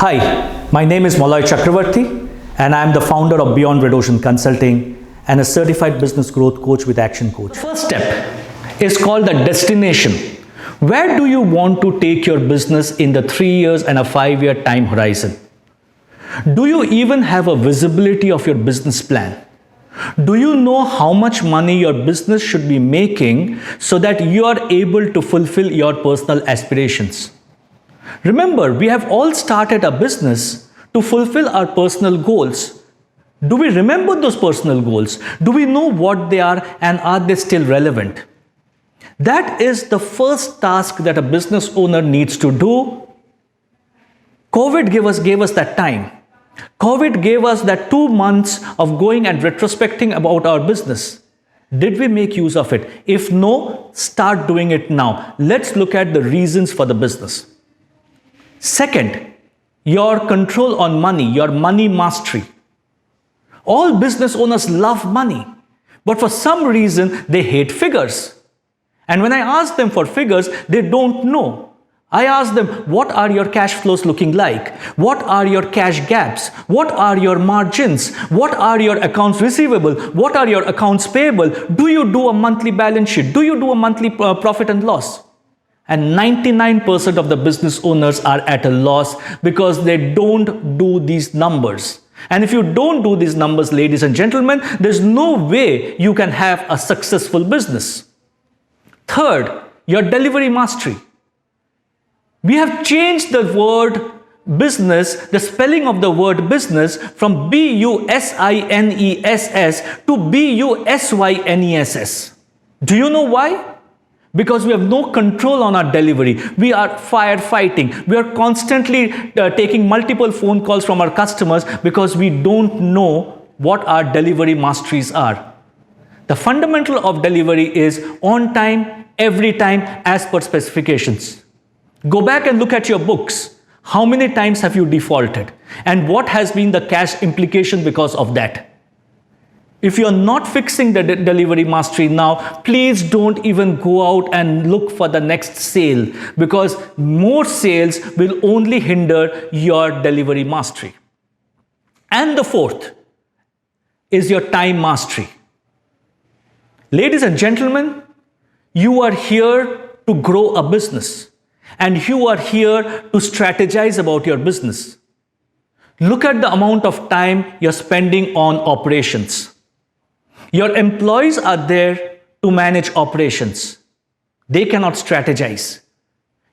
Hi, my name is Molloy Chakravarti and I am the founder of Beyond Red Ocean Consulting and a certified business growth coach with Action Coach. The first step is called the destination. Where do you want to take your business in the 3 years and a 5-year time horizon? Do you even have a visibility of your business plan? Do you know how much money your business should be making so that you are able to fulfill your personal aspirations? Remember, we have all started a business to fulfill our personal goals. Do we remember those personal goals? Do we know what they are and are they still relevant? That is the first task that a business owner needs to do. COVID gave us that time. COVID gave us that 2 months of going and retrospecting about our business. Did we make use of it? If no, start doing it now. Let's look at the reasons for the business. Second, your control on money, your money mastery. All business owners love money, but for some reason they hate figures. And when I ask them for figures, they don't know. I ask them, what are your cash flows looking like? What are your cash gaps? What are your margins? What are your accounts receivable? What are your accounts payable? Do you do a monthly balance sheet? Do you do a monthly profit and loss? And 99% of the business owners are at a loss because they don't do these numbers. And if you don't do these numbers, ladies and gentlemen, there's no way you can have a successful business. Third, your delivery mastery. We have changed the word business, the spelling of the word business from B-U-S-I-N-E-S-S to B-U-S-Y-N-E-S-S. Do you know why? Because we have no control on our delivery. We are firefighting. We are constantly taking multiple phone calls from our customers because we don't know what our delivery masteries are. The fundamental of delivery is on time, every time, as per specifications. Go back and look at your books. How many times have you defaulted? And what has been the cash implication because of that? If you're not fixing the delivery mastery now, please don't even go out and look for the next sale, because more sales will only hinder your delivery mastery. And the fourth is your time mastery. Ladies and gentlemen, you are here to grow a business and you are here to strategize about your business. Look at the amount of time you're spending on operations. Your employees are there to manage operations. They cannot strategize.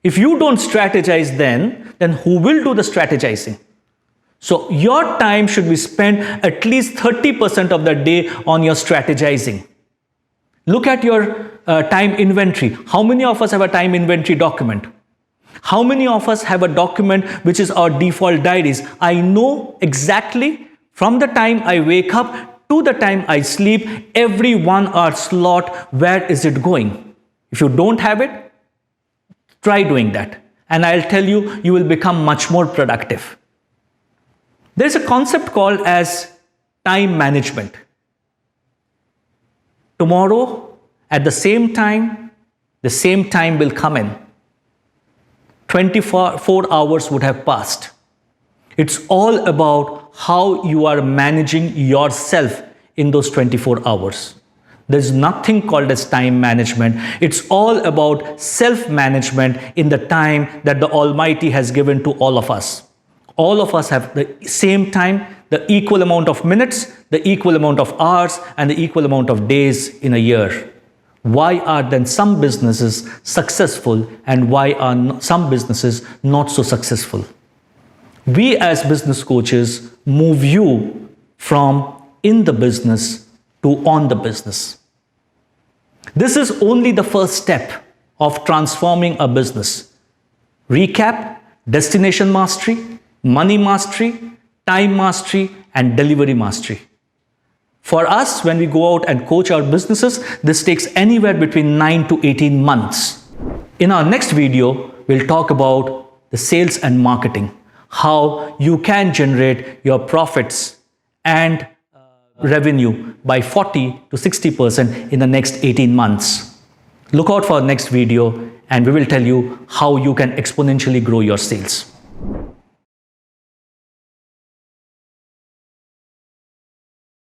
If you don't strategize then who will do the strategizing? So your time should be spent at least 30% of the day on your strategizing. Look at your time inventory. How many of us have a time inventory document? How many of us have a document which is our default diaries? I know exactly from the time I wake up to the time I sleep, every 1 hour slot, where is it going? If you don't have it, try doing that. And I'll tell you, you will become much more productive. There's a concept called as time management. Tomorrow, at the same time will come in. 24 hours would have passed. It's all about how you are managing yourself in those 24 hours. There's nothing called as time management. It's all about self-management in the time that the Almighty has given to all of us. All of us have the same time, the equal amount of minutes, the equal amount of hours, and the equal amount of days in a year. Why are then some businesses successful and why are some businesses not so successful? We as business coaches move you from in the business to on the business. This is only the first step of transforming a business. Recap: destination mastery, money mastery, time mastery, and delivery mastery. For us, when we go out and coach our businesses, this takes anywhere between 9 to 18 months. In our next video, we'll talk about the sales and marketing, how you can generate your profits and revenue by 40 to 60% in the next 18 months. Look out for our next video and we will tell you how you can exponentially grow your sales.